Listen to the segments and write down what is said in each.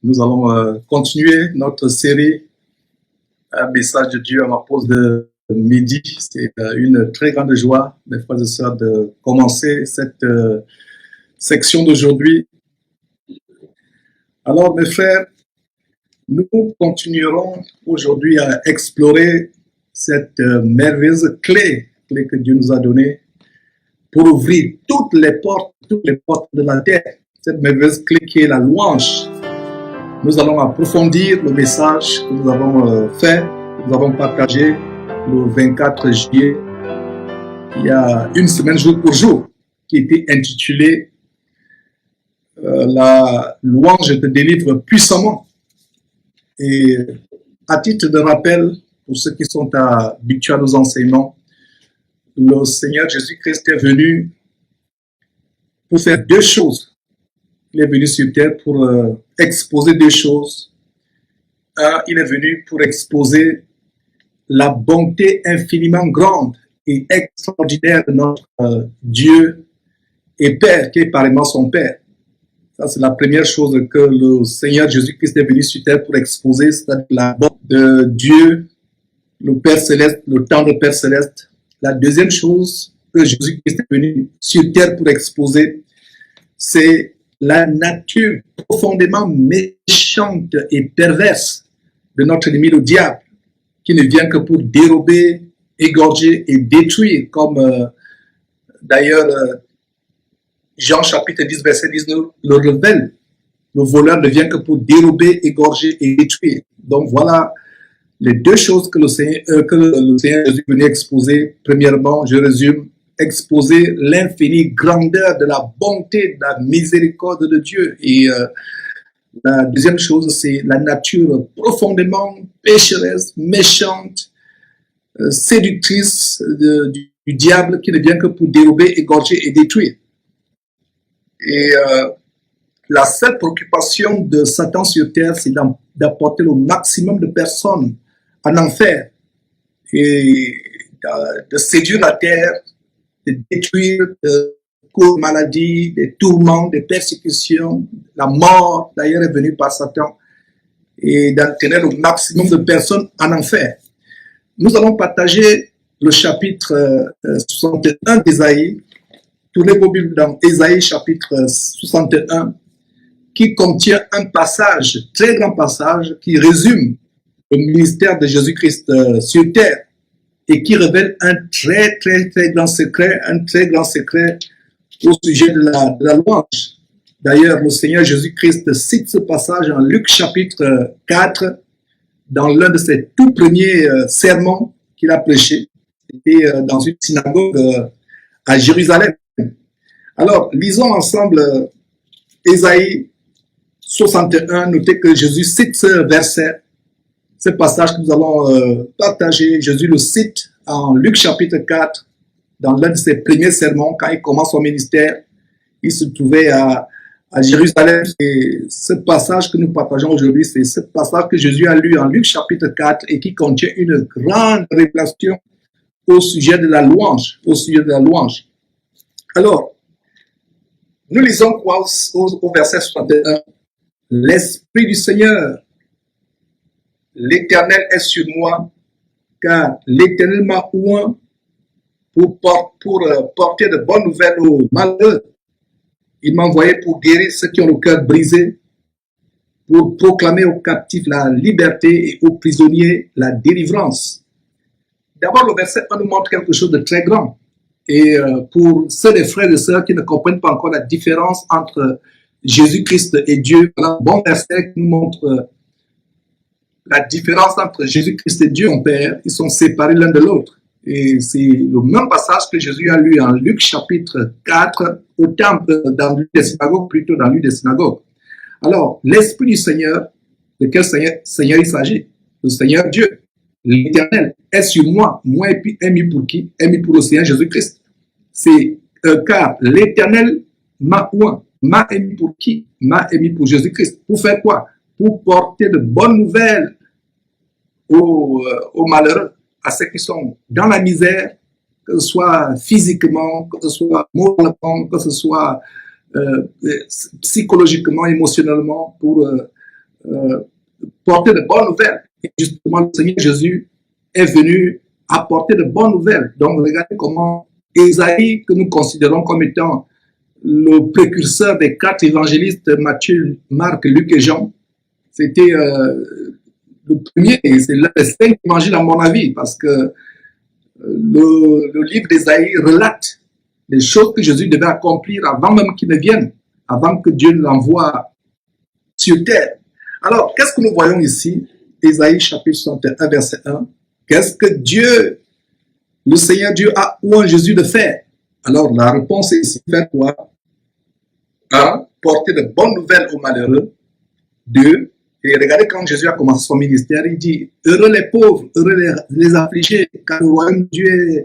Nous allons continuer notre série Un message de Dieu à ma pause de midi. C'est une très grande joie, mes frères et sœurs, de commencer cette section d'aujourd'hui. Alors, mes frères, nous continuerons aujourd'hui à explorer cette merveilleuse clé que Dieu nous a donnée pour ouvrir toutes les portes de la terre. Cette merveilleuse clé qui est la louange. Nous allons approfondir le message que nous avons fait, que nous avons partagé le 24 juillet, il y a une semaine jour pour jour, qui était intitulé La louange te délivre puissamment. Et à titre de rappel, pour ceux qui sont habitués à nos enseignements, le Seigneur Jésus-Christ est venu pour faire deux choses. Il est venu sur terre pour exposer deux choses. Un, il est venu pour exposer la bonté infiniment grande et extraordinaire de notre Dieu et Père, qui est pareillement son Père. Ça, c'est la première chose que le Seigneur Jésus-Christ est venu sur terre pour exposer, c'est-à-dire la bonté de Dieu, le Père Céleste, le tendre Père Céleste. La deuxième chose que Jésus-Christ est venu sur terre pour exposer, c'est la nature profondément méchante et perverse de notre ennemi, le diable, qui ne vient que pour dérober, égorger et détruire, comme d'ailleurs Jean chapitre 10, verset 10 le révèle. Le voleur ne vient que pour dérober, égorger et détruire. Donc voilà les deux choses que le Seigneur Jésus est venu exposer. Premièrement, je résume, exposer l'infinie grandeur de la bonté, de la miséricorde de Dieu. Et la deuxième chose, c'est la nature profondément pécheresse, méchante, séductrice du diable qui ne vient que pour dérober, égorger et détruire. Et la seule préoccupation de Satan sur terre, c'est d'apporter le maximum de personnes en enfer et de séduire la terre, de détruire, de causer maladies, des tourments, des persécutions, la mort d'ailleurs est venue par Satan et d'entraîner le maximum de personnes en enfer. Nous allons partager le chapitre 61 d'Ésaïe. Tournez vos Bibles dans Ésaïe chapitre 61 qui contient un passage, très grand passage, qui résume le ministère de Jésus-Christ sur terre et qui révèle un très grand secret, au sujet de la louange. D'ailleurs, le Seigneur Jésus-Christ cite ce passage en Luc chapitre 4, dans l'un de ses tout premiers sermons qu'il a prêché. C'était dans une synagogue à Jérusalem. Alors, lisons ensemble Ésaïe 61, notez que Jésus cite ce verset, ce passage que nous allons partager. Jésus le cite en Luc chapitre 4, dans l'un de ses premiers sermons, quand il commence son ministère. Il se trouvait à Jérusalem. Et ce passage que nous partageons aujourd'hui, c'est ce passage que Jésus a lu en Luc chapitre 4 et qui contient une grande révélation au sujet de la louange. Alors, nous lisons quoi au verset 61? L'Esprit du Seigneur, l'Éternel est sur moi, car l'Éternel m'a oint pour porter de bonnes nouvelles aux malheureux. Il m'a envoyé pour guérir ceux qui ont le cœur brisé, pour proclamer aux captifs la liberté et aux prisonniers la délivrance. D'abord, le verset 1 nous montre quelque chose de très grand. Et pour ceux des frères et sœurs qui ne comprennent pas encore la différence entre Jésus-Christ et Dieu, voilà un bon verset qui nous montre la différence entre Jésus-Christ et Dieu, mon Père. Ils sont séparés l'un de l'autre. Et c'est le même passage que Jésus a lu en Luc chapitre 4 au temple, dans l'une des synagogues, plutôt dans l'une des synagogues. Alors, l'Esprit du Seigneur, de quel Seigneur il s'agit? Le Seigneur Dieu, l'Éternel, est sur moi. Moi, et puis, est mis pour qui? Est mis pour le Seigneur Jésus-Christ. C'est car l'Éternel m'a oint. M'a émis pour qui? M'a émis pour Jésus-Christ. Pour faire quoi? Pour porter de bonnes nouvelles aux malheureux, à ceux qui sont dans la misère, que ce soit physiquement, que ce soit moralement, que ce soit psychologiquement, émotionnellement, pour porter de bonnes nouvelles. Et justement, le Seigneur Jésus est venu apporter de bonnes nouvelles. Donc, regardez comment Ésaïe, que nous considérons comme étant le précurseur des 4 évangélistes, Matthieu, Marc, Luc et Jean, c'était le premier, et c'est l'un des 5 évangiles à mon avis, parce que le livre d'Ésaïe relate les choses que Jésus devait accomplir avant même qu'il ne vienne, avant que Dieu l'envoie sur terre. Alors, qu'est-ce que nous voyons ici? Ésaïe chapitre 61, verset 1. Qu'est-ce que Dieu, le Seigneur Dieu, a ou en Jésus de faire? Alors, la réponse est ici, faire quoi? 1. Porter de bonnes nouvelles aux malheureux. 2. Et regardez quand Jésus a commencé son ministère, il dit, heureux les pauvres, heureux les affligés, car le royaume de Dieu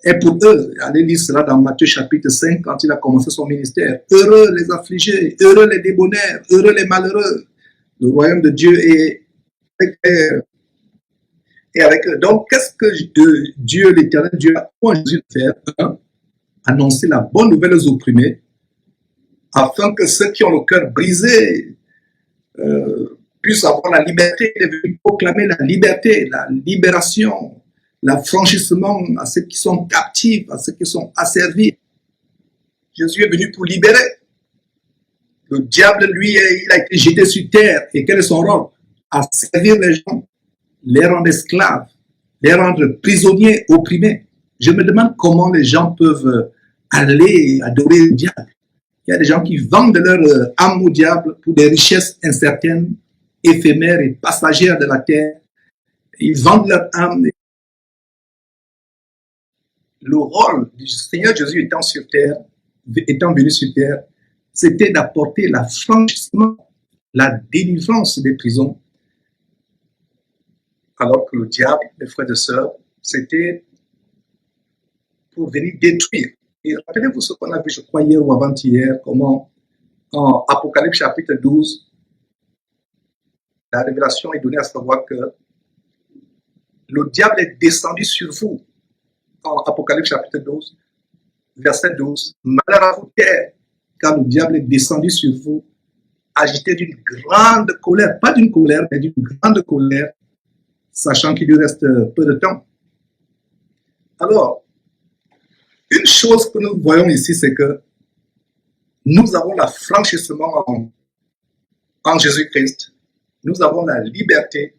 est pour eux. Allez lire cela dans Matthieu chapitre 5 quand il a commencé son ministère. Heureux les affligés, heureux les débonnaires, heureux les malheureux. Le royaume de Dieu est avec eux. Donc, qu'est-ce que Dieu, l'Éternel Dieu, a pour Jésus de faire? 1. Annoncer la bonne nouvelle aux opprimés, afin que ceux qui ont le cœur brisé puissent avoir la liberté. Il est venu proclamer la liberté, la libération, l'affranchissement à ceux qui sont captifs, à ceux qui sont asservis. Jésus est venu pour libérer. Le diable, lui, il a été jeté sur terre. Et quel est son rôle? À servir les gens, les rendre esclaves, les rendre prisonniers, opprimés. Je me demande comment les gens peuvent aller adorer le diable. Il y a des gens qui vendent leur âme au diable pour des richesses incertaines, éphémères et passagères de la terre. Ils vendent leur âme. Le rôle du Seigneur Jésus étant venu sur terre, c'était d'apporter l'affranchissement, la délivrance des prisons. Alors que le diable, mes frères et sœurs, c'était pour venir détruire. Et rappelez-vous ce qu'on a vu, je crois, hier ou avant-hier, comment en Apocalypse chapitre 12, la révélation est donnée à savoir que le diable est descendu sur vous. En Apocalypse chapitre 12, verset 12. Malheur à vous, terre, car le diable est descendu sur vous, agité d'une grande colère, pas d'une colère, mais d'une grande colère, sachant qu'il lui reste peu de temps. Alors, une chose que nous voyons ici, c'est que nous avons l'affranchissement en Jésus-Christ, nous avons la liberté,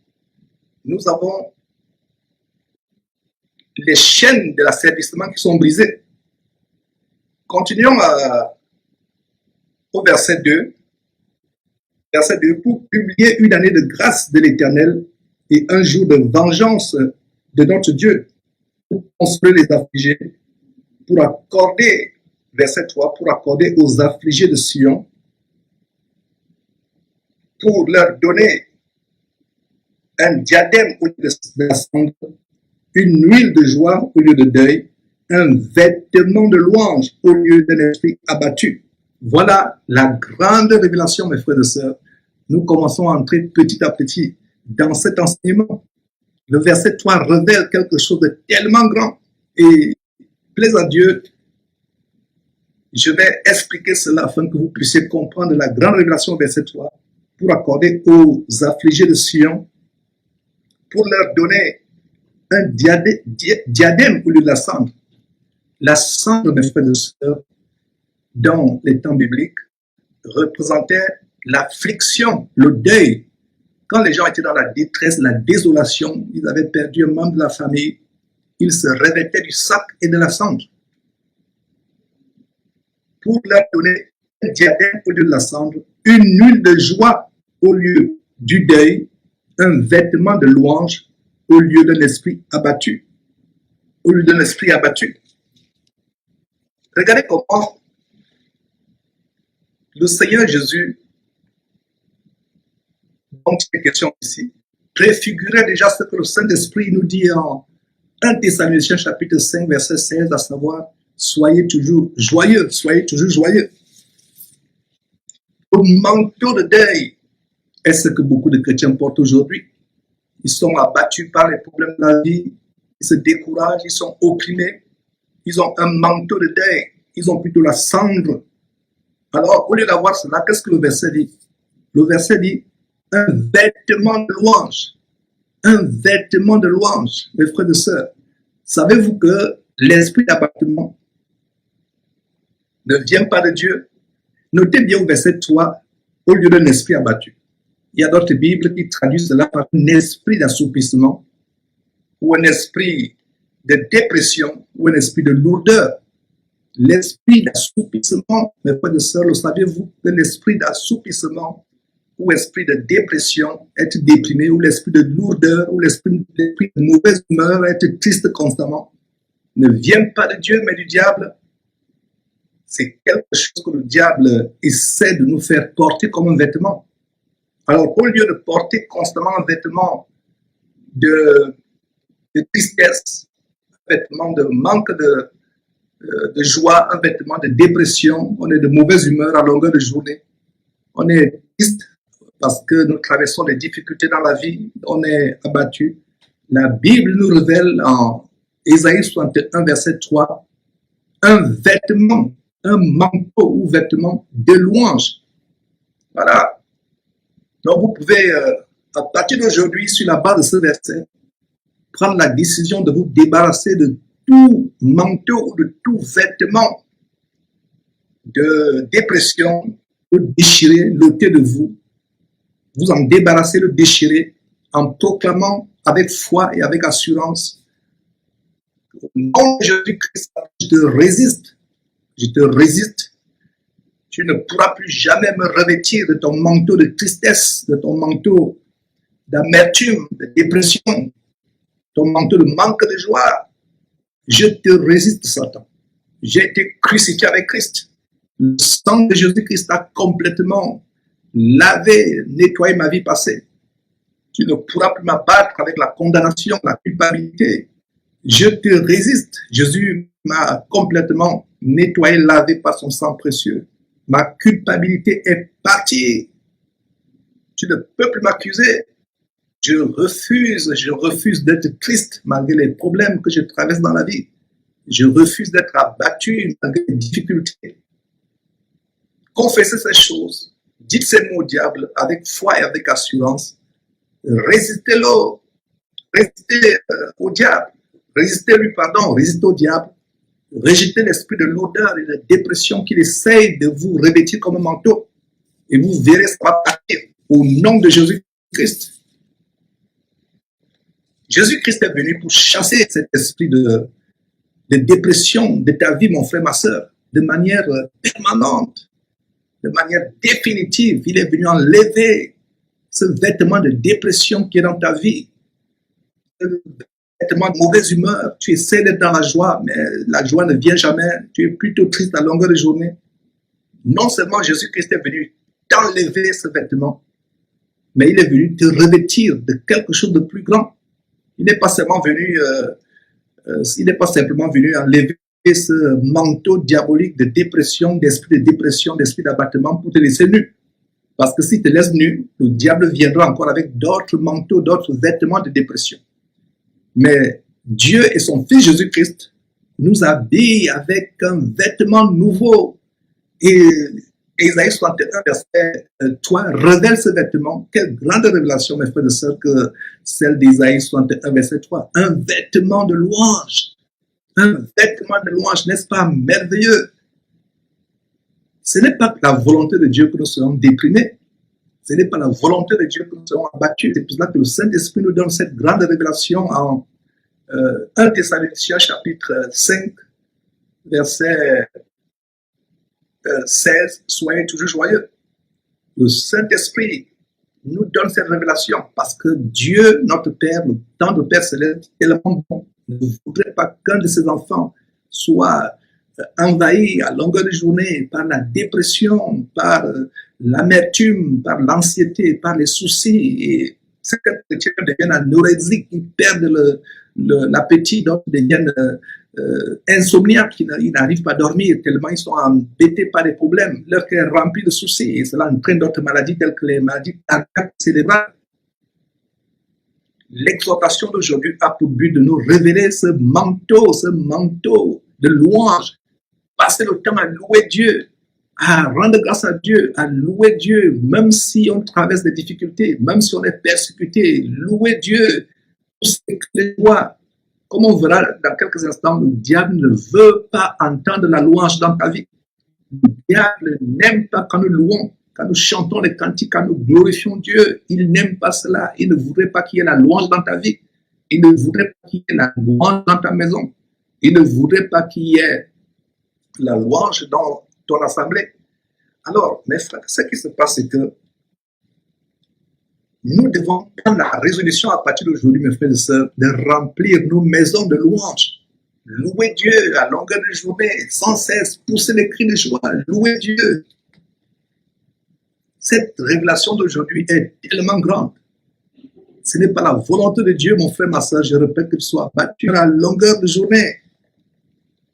nous avons les chaînes de l'asservissement qui sont brisées. Continuons au verset 2. Verset 2, pour publier une année de grâce de l'Éternel et un jour de vengeance de notre Dieu, pour consoler les affligés, pour accorder, verset 3, pour accorder aux affligés de Sion, pour leur donner un diadème au lieu de la cendre, une huile de joie au lieu de deuil, un vêtement de louange au lieu d'un esprit abattu. Voilà la grande révélation, mes frères et sœurs. Nous commençons à entrer petit à petit dans cet enseignement. Le verset 3 révèle quelque chose de tellement grand. Et plaise à Dieu, je vais expliquer cela afin que vous puissiez comprendre la grande révélation verset 3 pour accorder aux affligés de Sion, pour leur donner un diadème au lieu de la cendre. La cendre, mes frères et sœurs, dans les temps bibliques, représentait l'affliction, le deuil. Quand les gens étaient dans la détresse, la désolation, ils avaient perdu un membre de la famille, ils se revêtaient du sac et de la cendre pour leur donner un diadème au lieu de la cendre, une huile de joie au lieu du deuil, un vêtement de louange au lieu d'un esprit abattu. Au lieu d'un esprit abattu. Regardez comment le Seigneur Jésus, dont il est question ici, préfigurait déjà ce que le Saint-Esprit nous dit en 1 Thessaloniciens chapitre 5, verset 16, à savoir, soyez toujours joyeux, soyez toujours joyeux. Le manteau de deuil est ce que beaucoup de chrétiens portent aujourd'hui. Ils sont abattus par les problèmes de la vie, ils se découragent, ils sont opprimés, ils ont un manteau de deuil, ils ont plutôt la cendre. Alors, au lieu d'avoir cela, qu'est-ce que le verset dit? Le verset dit, un vêtement de louange. Un vêtement de louange, mes frères et sœurs. Savez-vous que l'esprit d'abattement ne vient pas de Dieu? Notez bien au verset 3, au lieu d'un esprit abattu. Il y a d'autres Bibles qui traduisent cela par un esprit d'assoupissement, ou un esprit de dépression, ou un esprit de lourdeur. L'esprit d'assoupissement, mes frères et sœurs, le savez-vous que l'esprit d'assoupissement ou esprit de dépression, être déprimé, ou l'esprit de lourdeur, ou l'esprit de mauvaise humeur, être triste constamment, ne vient pas de Dieu, mais du diable. C'est quelque chose que le diable essaie de nous faire porter comme un vêtement. Alors, au lieu de porter constamment un vêtement de tristesse, un vêtement de manque de joie, un vêtement de dépression, on est de mauvaise humeur à longueur de journée, on est triste parce que nous traversons des difficultés dans la vie, on est abattu. La Bible nous révèle en Ésaïe 61, verset 3, un vêtement, un manteau ou vêtement de louange. Voilà. Donc vous pouvez, à partir d'aujourd'hui, sur la base de ce verset, prendre la décision de vous débarrasser de tout manteau ou de tout vêtement de dépression, le déchirer, l'ôter de vous, vous en débarrasser, le déchirer, en proclamant avec foi et avec assurance, au nom de Jésus-Christ, je te résiste, je te résiste. Tu ne pourras plus jamais me revêtir de ton manteau de tristesse, de ton manteau d'amertume, de dépression, ton manteau de manque de joie. Je te résiste, Satan. J'ai été crucifié avec Christ. Le sang de Jésus-Christ a complètement lavé, nettoyé ma vie passée. Tu ne pourras plus m'abattre avec la condamnation, la culpabilité. Je te résiste. Jésus m'a complètement nettoyé, lavé par son sang précieux. Ma culpabilité est partie. Tu ne peux plus m'accuser. Je refuse d'être triste malgré les problèmes que je traverse dans la vie. Je refuse d'être abattu malgré les difficultés. Confessez ces choses. Dites ces mots au diable avec foi et avec assurance. Résistez-le. Résistez au diable. Résistez-lui, pardon. Résistez au diable. Rejetez l'esprit de l'odeur et de la dépression qu'il essaye de vous revêtir comme un manteau. Et vous verrez ça va partir au nom de Jésus-Christ. Jésus-Christ est venu pour chasser cet esprit de dépression de ta vie, mon frère, ma soeur, de manière permanente, de manière définitive. Il est venu enlever ce vêtement de dépression qui est dans ta vie, ce vêtement de mauvaise humeur. Tu essaies d'être dans la joie, mais la joie ne vient jamais. Tu es plutôt triste à longueur de journée. Non seulement Jésus-Christ est venu t'enlever ce vêtement, mais il est venu te revêtir de quelque chose de plus grand. Il n'est pas seulement venu, enlever ce manteau diabolique de dépression, d'esprit d'abattement pour te laisser nu. Parce que s'il te laisse nu, le diable viendra encore avec d'autres manteaux, d'autres vêtements de dépression. Mais Dieu et son Fils Jésus-Christ nous habillent avec un vêtement nouveau. Et Ésaïe 61, verset 3, révèle ce vêtement. Quelle grande révélation, mes frères et sœurs, que celle d'Ésaïe 61, verset 3. Un vêtement de louange. Un vêtement de louange, n'est-ce pas merveilleux? Ce n'est pas la volonté de Dieu que nous soyons déprimés. Ce n'est pas la volonté de Dieu que nous soyons abattus. C'est pour cela que le Saint-Esprit nous donne cette grande révélation en 1 Thessaloniciens chapitre 5, verset 16, soyez toujours joyeux. Le Saint-Esprit nous donne cette révélation parce que Dieu, notre Père, le tendre Père céleste, est tellement bon. Il ne voudrait pas qu'un de ses enfants soit envahi à longueur de journée par la dépression, par l'amertume, par l'anxiété, par les soucis. Et certains chrétiens deviennent anorexiques, ils perdent l'appétit, donc deviennent insomniaques, ils n'arrivent pas à dormir tellement ils sont embêtés par les problèmes. Leur cœur est rempli de soucis et cela entraîne d'autres maladies telles que les maladies cardiaques cérébrales. L'exhortation d'aujourd'hui a pour but de nous révéler ce manteau de louange. Passer le temps à louer Dieu, à rendre grâce à Dieu, à louer Dieu, même si on traverse des difficultés, même si on est persécuté, louer Dieu pour ce qu'il voit. Comme on verra dans quelques instants, le diable ne veut pas entendre la louange dans ta vie. Le diable n'aime pas quand nous louons, quand nous chantons les cantiques, quand nous glorifions Dieu. Il n'aime pas cela. Il ne voudrait pas qu'il y ait la louange dans ta vie. Il ne voudrait pas qu'il y ait la louange dans ta maison. Il ne voudrait pas qu'il y ait la louange dans ton assemblée. Alors, mes frères, ce qui se passe, c'est que nous devons prendre la résolution à partir d'aujourd'hui, mes frères et sœurs, de remplir nos maisons de louange. Louer Dieu à longueur de journée, sans cesse, pousser les cris de joie, louer Dieu. Cette révélation d'aujourd'hui est tellement grande. Ce n'est pas la volonté de Dieu, mon frère, ma sœur, je répète, que tu sois battu à longueur de journée.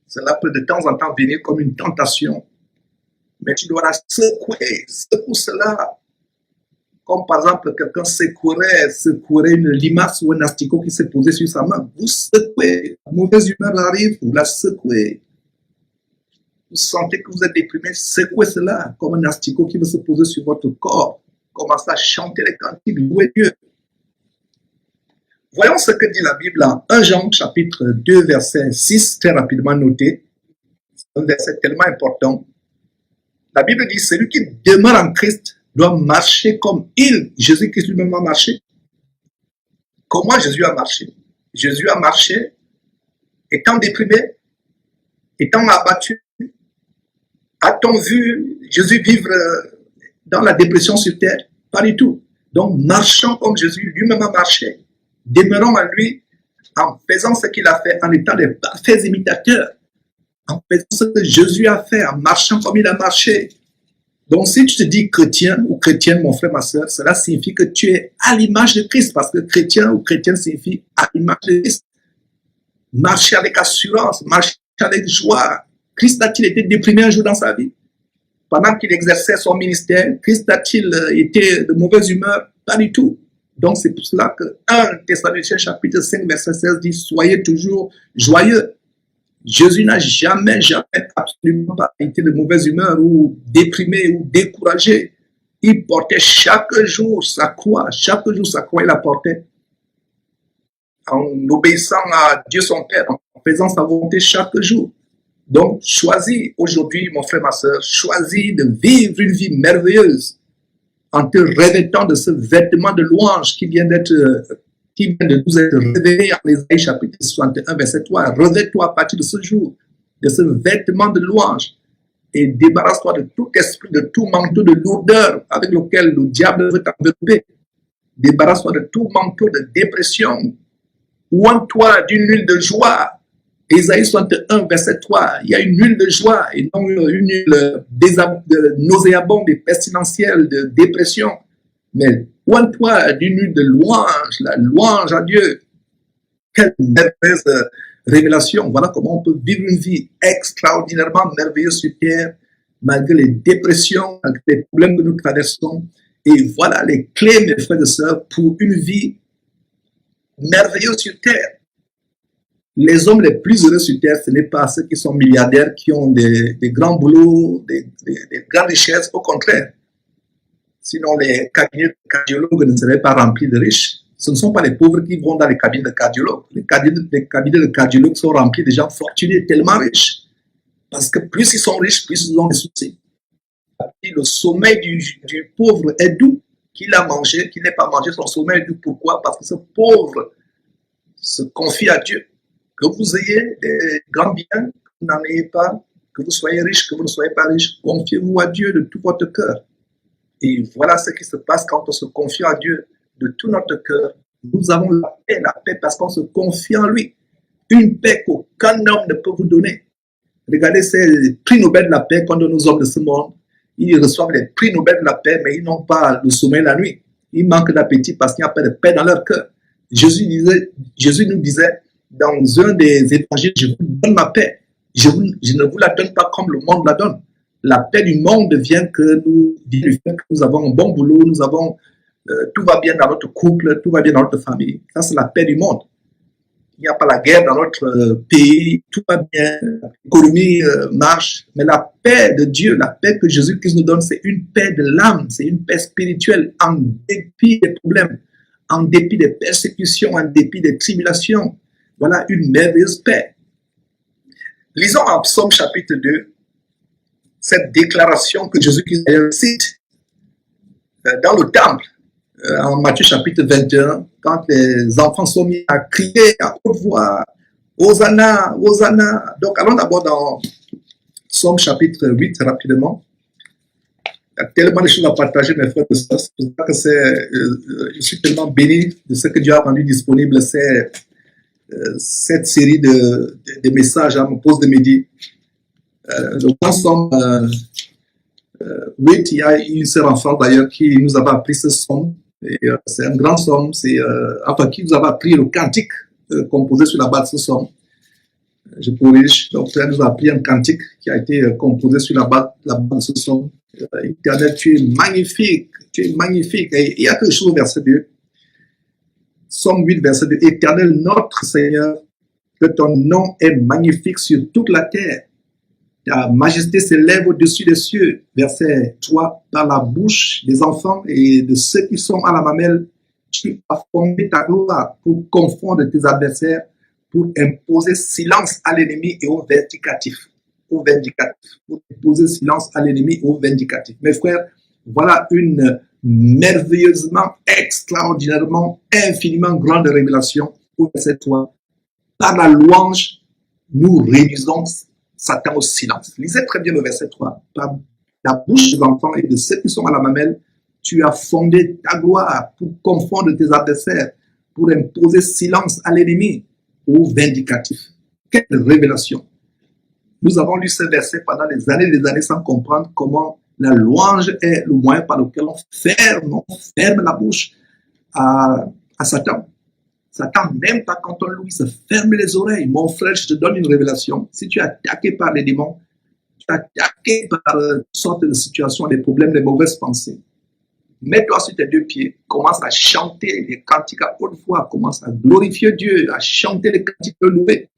Cela peut de temps en temps venir comme une tentation. Mais tu dois la secouer, secoue cela. Comme par exemple, quelqu'un secouerait une limace ou un asticot qui s'est posé sur sa main. Vous secouez, la mauvaise humeur arrive, vous la secouez. Vous sentez que vous êtes déprimé, secouez cela comme un asticot qui veut se poser sur votre corps. Commencez à chanter les cantiques, louez Dieu. Voyons ce que dit la Bible en 1 Jean chapitre 2 verset 6, très rapidement noté. C'est un verset tellement important. La Bible dit, celui qui demeure en Christ doit marcher comme il, Jésus-Christ lui-même a marché. Comment Jésus a marché? Jésus a marché étant déprimé, étant abattu. A-t-on vu Jésus vivre dans la dépression sur terre? Pas du tout. Donc, marchant comme Jésus lui-même a marché, demeurons à lui en faisant ce qu'il a fait, en étant des parfaits imitateurs, en faisant ce que Jésus a fait, en marchant comme il a marché. Donc, si tu te dis chrétien ou chrétienne, mon frère, ma soeur, cela signifie que tu es à l'image de Christ, parce que chrétien ou chrétienne signifie à l'image de Christ. Marcher avec assurance, marcher avec joie. Christ a-t-il été déprimé un jour dans sa vie? Pendant qu'il exerçait son ministère, Christ a-t-il été de mauvaise humeur? Pas du tout. Donc, c'est pour cela que 1 Thessaloniciens chapitre 5, verset 16 dit, soyez toujours joyeux. Jésus n'a jamais, absolument pas été de mauvaise humeur ou déprimé ou découragé. Il portait chaque jour sa croix, il la portait en obéissant à Dieu son Père, en faisant sa volonté chaque jour. Donc, choisis aujourd'hui, mon frère, ma soeur, choisis de vivre une vie merveilleuse en te revêtant de ce vêtement de louange qui vient de nous être révélé en Ésaïe chapitre 61, verset 3. Revêt-toi à partir de ce jour, de ce vêtement de louange et débarrasse-toi de tout esprit, de tout manteau de lourdeur avec lequel le diable veut t'envelopper. Débarrasse-toi de tout manteau de dépression. Oins-toi d'une huile de joie. Ésaïe 61, verset 3. Il y a une huile de joie et non une huile nauséabonde et pestilentielle de dépression. Mais oins-toi d'une huile de louange, la louange à Dieu. Quelle merveilleuse révélation. Voilà comment on peut vivre une vie extraordinairement merveilleuse sur terre, malgré les dépressions, malgré les problèmes que nous traversons. Et voilà les clés, mes frères et sœurs, pour une vie merveilleuse sur terre. Les hommes les plus heureux sur terre, ce n'est pas ceux qui sont milliardaires, qui ont des grands boulots, des grandes richesses, au contraire. Sinon, les cabinets de cardiologues ne seraient pas remplis de riches. Ce ne sont pas les pauvres qui vont dans les cabinets de cardiologues. Les cabinets de cardiologues sont remplis de gens fortunés, tellement riches. Parce que plus ils sont riches, plus ils ont des soucis. Le sommeil du pauvre est doux. Qu'il a mangé, qu'il n'ait pas mangé, son sommeil est doux. Pourquoi? Parce que ce pauvre se confie à Dieu. Que vous ayez des grands biens, que vous n'en ayez pas, que vous soyez riche, que vous ne soyez pas riche, confiez-vous à Dieu de tout votre cœur. Et voilà ce qui se passe quand on se confie à Dieu de tout notre cœur. Nous avons la paix parce qu'on se confie en lui. Une paix qu'aucun homme ne peut vous donner. Regardez ces prix Nobel de la paix qu'on donne aux hommes de ce monde. Ils reçoivent les prix Nobel de la paix, mais ils n'ont pas le sommeil la nuit. Ils manquent d'appétit parce qu'il n'y a pas de paix dans leur cœur. Jésus nous disait dans un des évangiles, je vous donne ma paix. Je ne vous la donne pas comme le monde la donne. La paix du monde vient du fait que nous avons un bon boulot, tout va bien dans notre couple, tout va bien dans notre famille. Ça, c'est la paix du monde. il n'y a pas la guerre dans notre pays, tout va bien, l'économie marche, mais la paix de Dieu, la paix que Jésus-Christ nous donne, c'est une paix de l'âme, c'est une paix spirituelle en dépit des problèmes, en dépit des persécutions, en dépit des tribulations. Voilà une merveilleuse paix. Lisons en Psaume chapitre 2, cette déclaration que Jésus-Christ cite dans le temple, en Matthieu chapitre 21, quand les enfants sont mis à crier à haute voix, Hosanna, Hosanna. Donc allons d'abord dans Psaume chapitre 8 rapidement. Il y a tellement de choses à partager, mes frères et sœurs. C'est pour ça que je suis tellement béni de ce que Dieu a rendu disponible, cette série de messages à mon poste de midi. Donc dans Psaume 8, il y a une sœur en France d'ailleurs qui nous avait appris ce psaume. C'est un grand psaume, enfin qui nous avait appris le cantique composé sur la base de ce psaume. Je corrige, donc elle nous a appris un cantique qui a été composé sur la base de ce psaume. Éternel, tu es magnifique, tu es magnifique. Et il y a quelque chose au verset 2. Psaume 8, verset 2. Éternel, notre Seigneur, que ton nom est magnifique sur toute la terre. Ta majesté s'élève au-dessus des cieux. Verset 3. Par la bouche des enfants et de ceux qui sont à la mamelle, tu as formé ta gloire pour confondre tes adversaires, pour imposer silence à l'ennemi et au vindicatif. Pour imposer silence à l'ennemi et au vindicatif. Mes frères, voilà une merveilleusement, extraordinairement, infiniment grande révélation au verset 3. Par la louange, nous réduisons Satan au silence. Lisez très bien le verset 3. Par la bouche des enfants et de ceux qui sont à la mamelle, tu as fondé ta gloire pour confondre tes adversaires, pour imposer silence à l'ennemi, au vindicatif. Quelle révélation! Nous avons lu ce verset pendant des années sans comprendre comment la louange est le moyen par lequel on ferme la bouche à Satan. Satan n'aime pas quand on loue, il se ferme les oreilles. Mon frère, je te donne une révélation. Si tu es attaqué par les démons, tu es attaqué par toutes sortes de situations, des problèmes, des mauvaises pensées, mets-toi sur tes deux pieds, commence à chanter les cantiques à haute voix, commence à glorifier Dieu, à chanter les cantiques de louer.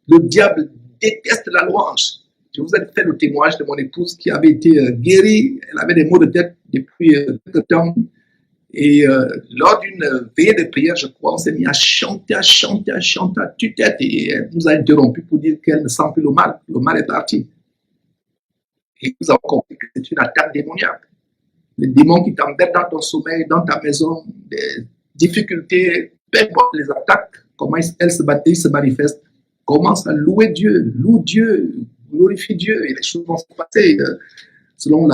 Le diable déteste la louange. Je vous ai fait le témoignage de mon épouse qui avait été guérie. Elle avait des maux de tête depuis quelque temps. Et lors d'une veillée de prière, je crois, on s'est mis à chanter à tue-tête. Et elle nous a interrompu pour dire qu'elle ne sent plus le mal. Le mal est parti. Et nous avons compris que c'est une attaque démoniaque. Les démons qui t'embêtent dans ton sommeil, dans ta maison, des difficultés, peu importe les attaques, comment elles se manifestent, commence à louer Dieu, loue Dieu, glorifie Dieu, et les choses vont se passer selon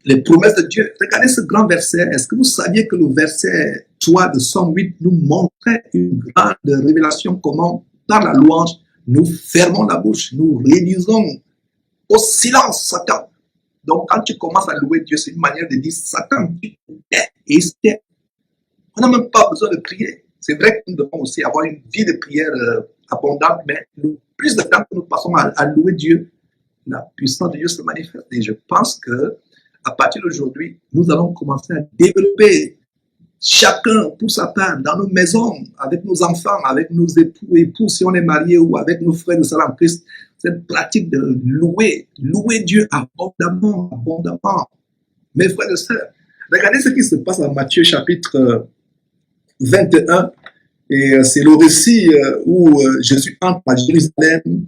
les promesses de Dieu. Regardez ce grand verset. Est-ce que vous saviez que le verset 3 de Psaume 8 nous montrait une grande révélation comment, par la louange, nous fermons la bouche, nous réduisons au silence Satan. Donc, quand tu commences à louer Dieu, c'est une manière de dire Satan, tu te tais et il se tait. On n'a même pas besoin de prier. C'est vrai que nous devons aussi avoir une vie de prière abondante, mais le plus de temps que nous passons à louer Dieu, la puissance de Dieu se manifeste. Et je pense que à partir d'aujourd'hui, nous allons commencer à développer chacun pour sa part dans nos maisons, avec nos enfants, avec nos époux si on est marié ou avec nos frères de sœurs en Christ, cette pratique de louer Dieu abondamment. Mes frères et sœurs, regardez ce qui se passe en Matthieu chapitre 21. Et c'est le récit où Jésus entre à Jérusalem.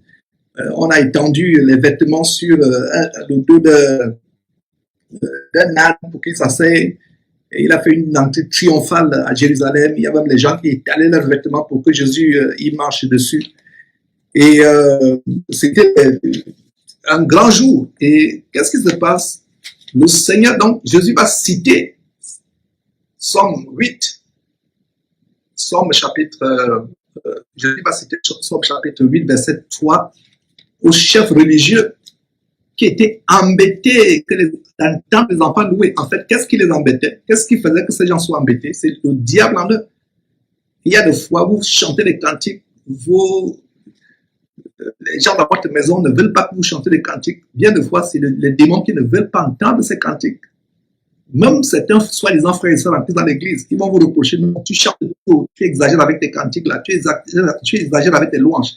On a étendu les vêtements sur le dos d'un âne pour qu'il s'asseye. Et il a fait une entrée triomphale à Jérusalem. Il y a même les gens qui étalaient leurs vêtements pour que Jésus y marche dessus. Et c'était un grand jour. Et qu'est-ce qui se passe? Le Seigneur, donc, Jésus va citer Psaume 8. Psaume chapitre, Jésus va citer Psaume chapitre 8, verset 3, aux chefs religieux qui étaient embêtés d'entendre les enfants louer. En fait, qu'est-ce qui les embêtait? Qu'est-ce qui faisait que ces gens soient embêtés? C'est le diable en eux. Il y a des fois, vous chantez des cantiques, les gens dans votre maison ne veulent pas que vous chantez des cantiques. Bien des fois, c'est les démons qui ne veulent pas entendre ces cantiques. Même certains soi-disant frères et sœurs en dans l'église, ils vont vous reprocher, non, tu chantes trop, tu exagères avec tes cantiques là, tu exagères avec tes louanges.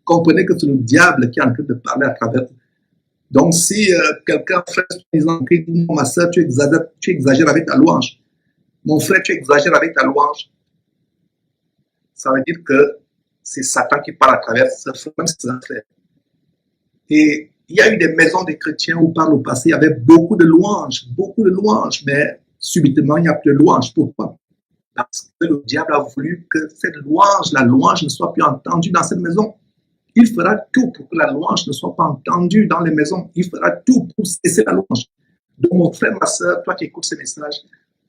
Comprenez que c'est le diable qui est en train de parler à travers vous. Donc si quelqu'un, frère, soi-disant, dit, non, ma soeur, tu exagères avec ta louange. Mon frère, tu exagères avec ta louange. Ça veut dire que c'est Satan qui parle à travers ce frère, même si c'est un frère. Et il y a eu des maisons des chrétiens où par le passé, il y avait beaucoup de louanges, mais subitement, il n'y a plus de louanges. Pourquoi? Parce que le diable a voulu que cette louange, la louange ne soit plus entendue dans cette maison. Il fera tout pour que la louange ne soit pas entendue dans les maisons. Il fera tout pour cesser la louange. Donc, mon frère, ma soeur, toi qui écoutes ce message,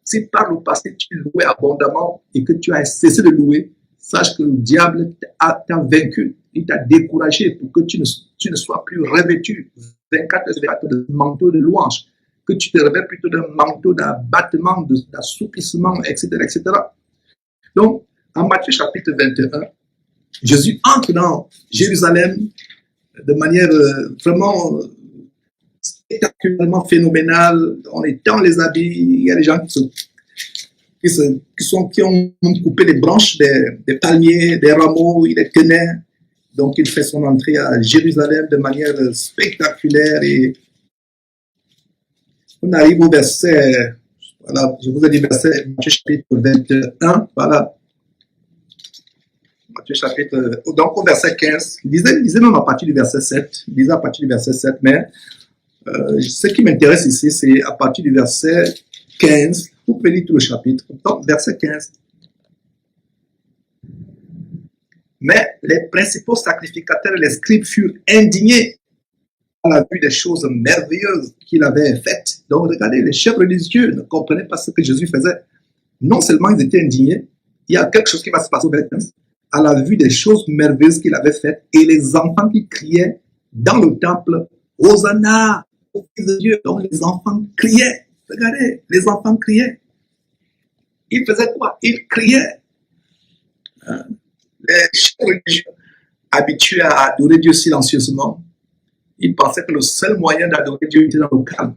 si par le passé tu louais abondamment et que tu as cessé de louer, sache que le diable t'a vaincu, il t'a découragé pour que tu ne sois plus revêtu 24 heures de manteau de louange, que tu te revêtes plutôt d'un manteau d'abattement, d'assouplissement, etc., etc. Donc, en Matthieu chapitre 21, Jésus entre dans Jérusalem de manière vraiment spectaculairement phénoménale. On étend les habits, il y a des gens qui ont coupé les branches des palmiers, des rameaux, il les tenait. Donc il fait son entrée à Jérusalem de manière spectaculaire et on arrive au verset, voilà, je vous ai dit verset, Matthieu chapitre 21, voilà. Matthieu chapitre, donc au verset 15, lisez même à partir du verset 7, lisez à partir du verset 7, mais ce qui m'intéresse ici, c'est à partir du verset 15, vous pouvez lire tout le chapitre, donc verset 15. Mais les principaux sacrificateurs et les scribes furent indignés à la vue des choses merveilleuses qu'il avait faites. Donc regardez, les chefs religieux ne comprenaient pas ce que Jésus faisait. Non seulement ils étaient indignés, il y a quelque chose qui va se passer au verset 15, à la vue des choses merveilleuses qu'il avait faites, et les enfants qui criaient dans le temple, Hosanna au Fils de Dieu. Donc les enfants criaient. Regardez, les enfants criaient. Ils faisaient quoi? Ils criaient. Les chefs religieux, habitués à adorer Dieu silencieusement, ils pensaient que le seul moyen d'adorer Dieu était dans le calme.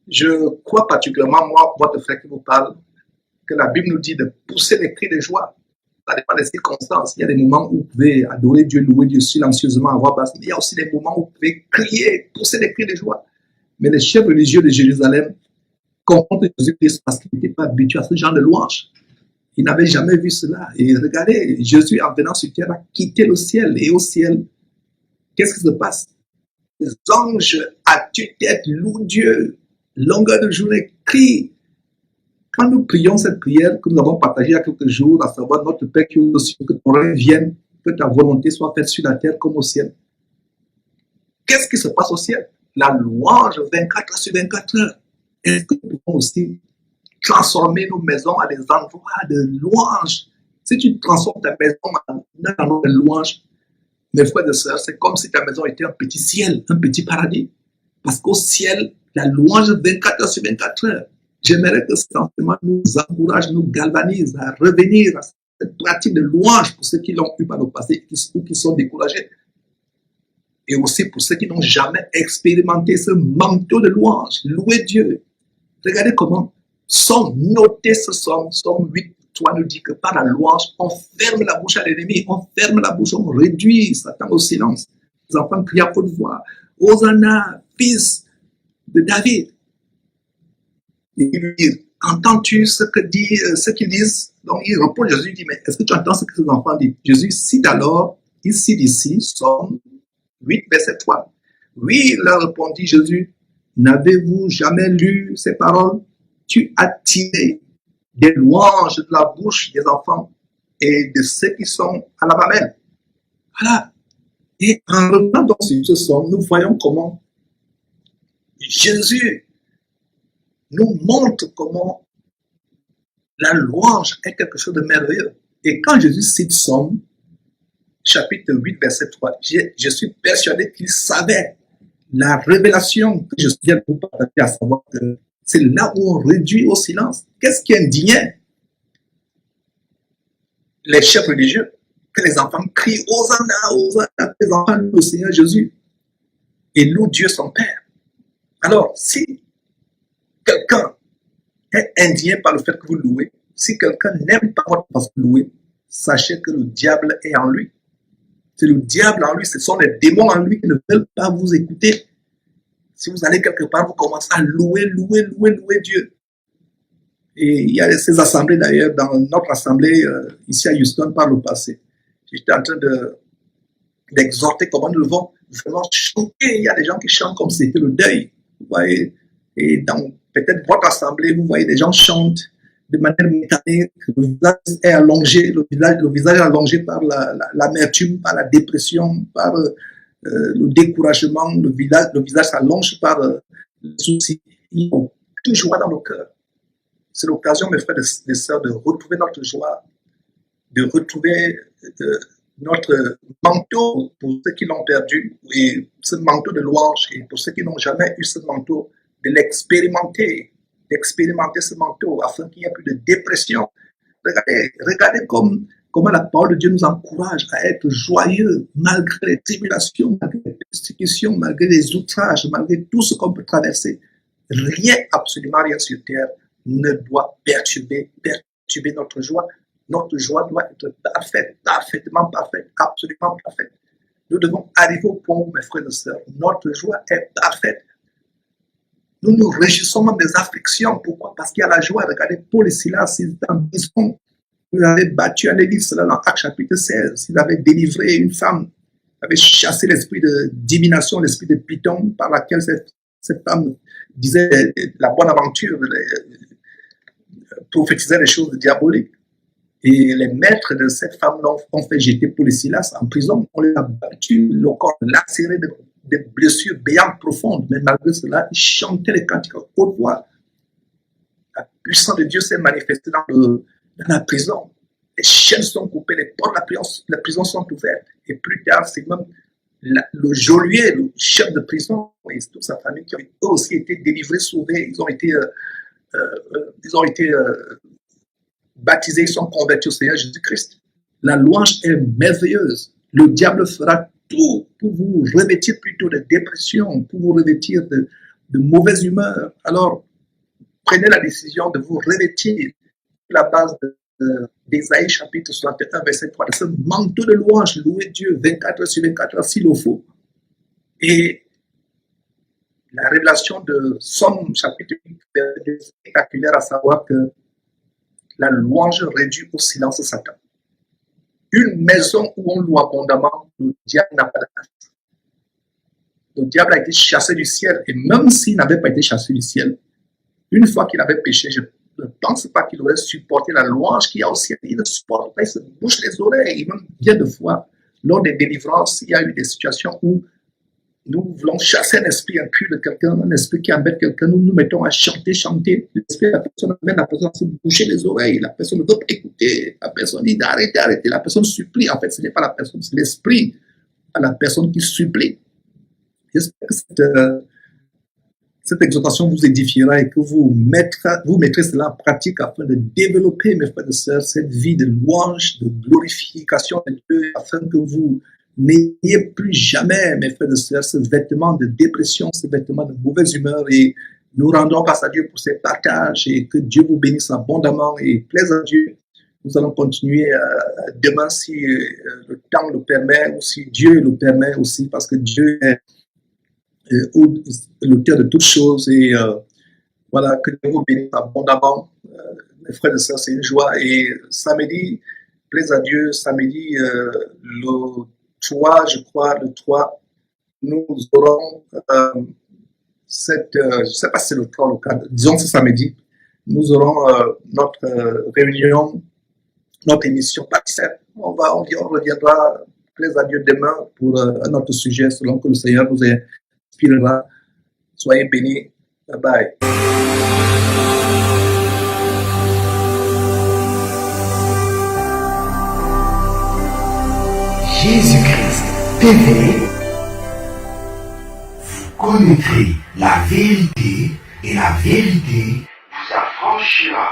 Je crois particulièrement, moi, votre frère qui vous parle, que la Bible nous dit de pousser les cris de joie. Ça dépend des circonstances. Il y a des moments où vous pouvez adorer Dieu, louer Dieu silencieusement à voix basse. Mais il y a aussi des moments où vous pouvez crier, pousser les cris de joie. Mais les chefs religieux de Jérusalem confrontent Jésus-Christ parce qu'ils n'étaient pas habitués à ce genre de louange. Ils n'avaient jamais vu cela. Et regardez, Jésus, en venant sur terre, a quitté le ciel. Et au ciel, qu'est-ce qui se passe? Les anges à tue-tête louent Dieu. Longueur de journée, crient. Quand nous prions cette prière que nous avons partagée il y a quelques jours, à savoir notre Père qui est aux cieux, que ton règne vienne, que ta volonté soit faite sur la terre comme au ciel. Qu'est-ce qui se passe au ciel? La louange 24 heures sur 24 heures. Est-ce que nous pouvons aussi transformer nos maisons à des endroits de louange? Si tu transformes ta maison en un endroit de louange, mes frères et sœurs, c'est comme si ta maison était un petit ciel, un petit paradis. Parce qu'au ciel, la louange 24 heures sur 24 heures. J'aimerais que cet enseignement nous encourage, nous galvanise à revenir à cette pratique de louange pour ceux qui l'ont eu par le passé ou qui sont découragés. Et aussi pour ceux qui n'ont jamais expérimenté ce manteau de louange. Louer Dieu. Regardez comment sont notés ce somme 8. Toi nous dit que par la louange, on ferme la bouche à l'ennemi, on ferme la bouche, on réduit Satan au silence. Les enfants crient à haute voix, Hosanna, fils de David. Et il lui dit, entends-tu ce qu'ils disent? Donc il répond, Jésus dit, mais est-ce que tu entends ce que ces enfants disent? Jésus cite alors, il cite ici, Somme 8, verset 3. Oui, leur répondit Jésus, n'avez-vous jamais lu ces paroles? Tu as tiré des louanges de la bouche des enfants et de ceux qui sont à la mamelle. Voilà. Et en revenant dans ce somme, nous voyons comment Jésus nous montre comment la louange est quelque chose de merveilleux. Et quand Jésus cite Somme, chapitre 8, verset 3, je suis persuadé qu'il savait la révélation que je viens de vous partager, à savoir que c'est là où on réduit au silence. Qu'est-ce qui indignait les chefs religieux? Que les enfants crient Hosanna, Hosanna, les enfants louent le Seigneur Jésus et louent Dieu son Père. Alors, si quelqu'un est indigné par le fait que vous louez, si quelqu'un n'aime pas votre façon de louer, sachez que le diable est en lui. C'est le diable en lui, ce sont les démons en lui qui ne veulent pas vous écouter. Si vous allez quelque part, vous commencez à louer Dieu. Et il y a ces assemblées d'ailleurs, dans notre assemblée ici à Houston par le passé. J'étais en train d'exhorter comment nous devons vraiment chanter. Il y a des gens qui chantent comme si c'était le deuil. Vous voyez, et dans peut-être votre assemblée, vous voyez des gens chantent de manière mécanique, le visage est allongé, le visage est allongé par l'amertume, par la dépression, par le découragement, le visage s'allonge par le souci. Il y a aucune joie dans le cœur. C'est l'occasion, mes frères et sœurs, de retrouver notre joie, de retrouver notre manteau pour ceux qui l'ont perdu, et ce manteau de louange, et pour ceux qui n'ont jamais eu ce manteau, de l'expérimenter, d'expérimenter ce manteau afin qu'il n'y ait plus de dépression. Regardez comment la parole de Dieu nous encourage à être joyeux malgré les tribulations, malgré les persécutions, malgré les outrages, malgré tout ce qu'on peut traverser. Rien, absolument rien sur terre ne doit perturber notre joie. Notre joie doit être parfaite, parfaitement parfaite, absolument parfaite. Nous devons arriver au point où, mes frères et sœurs, notre joie est parfaite. Nous nous réjouissons même des afflictions. Pourquoi? Parce qu'il y a la joie. Regardez, Paul et Silas, ils étaient en prison. Ils avaient battu un église, cela dans Actes chapitre 16. Ils avaient délivré une femme. Ils avaient chassé l'esprit de divination, l'esprit de Python, par laquelle cette femme disait la bonne aventure, prophétisait des choses diaboliques. Et les maîtres de cette femme ont fait jeter Paul et Silas en prison. On les a battus, le corps lacéré des blessures béantes profondes. Mais malgré cela, ils chantaient les cantiques à haute voix. La puissance de Dieu s'est manifestée dans la prison. Les chaînes sont coupées, les portes de la prison sont ouvertes. Et plus tard, c'est même le geôlier, le chef de prison, et toute sa famille qui ont eux aussi été délivrés, sauvés. Ils ont été baptisés, ils sont convertis au Seigneur Jésus-Christ. La louange est merveilleuse. Le diable fera tout pour vous revêtir plutôt de dépression, pour vous revêtir de mauvaise humeur. Alors, prenez la décision de vous revêtir la base d'Ésaïe chapitre 61, verset 3, de ce manteau de louange, louer Dieu 24 heures sur 24 heures s'il le faut. Et la révélation de Somme chapitre 8, est spectaculaire, à savoir que la louange réduit au silence Satan. Une maison où on loue abondamment, le diable n'a pas de place. Le diable a été chassé du ciel, et même s'il n'avait pas été chassé du ciel, une fois qu'il avait péché, je ne pense pas qu'il aurait supporté la louange qu'il y a au ciel. Il ne supporte pas, il se bouche les oreilles. Et même bien de fois, lors des délivrances, il y a eu des situations où nous voulons chasser un esprit impur de quelqu'un, un esprit qui embête quelqu'un, nous nous mettons à chanter. L'esprit de la personne amène la personne à se boucher les oreilles, la personne ne veut pas écouter, la personne dit d'arrêter, la personne supplie. En fait, ce n'est pas la personne, c'est l'esprit à la personne qui supplie. J'espère que cette exhortation vous édifiera et que vous mettrez cela en pratique afin de développer, mes frères et sœurs, cette vie de louange, de glorification de Dieu, afin que vous n'ayez plus jamais, mes frères et sœurs, ce vêtement de dépression, ce vêtement de mauvaise humeur. Et nous rendons grâce à Dieu pour ces partages et que Dieu vous bénisse abondamment et plaise à Dieu. Nous allons continuer demain si le temps le permet ou si Dieu le permet aussi, parce que Dieu est l'auteur de toutes choses. Et voilà, que Dieu vous bénisse abondamment. Mes frères et sœurs, c'est une joie. Et samedi, plaise à Dieu, samedi, le 3, je crois, le 3, nous aurons je ne sais pas si c'est le 3 ou le 4, disons ce samedi, nous aurons notre réunion, notre émission par 7. On reviendra, plaise à Dieu, demain pour un autre sujet selon que le Seigneur nous inspirera. Soyez bénis. Bye bye. Jésus-Christ TV, vous connaîtrez la vérité et la vérité vous affranchira.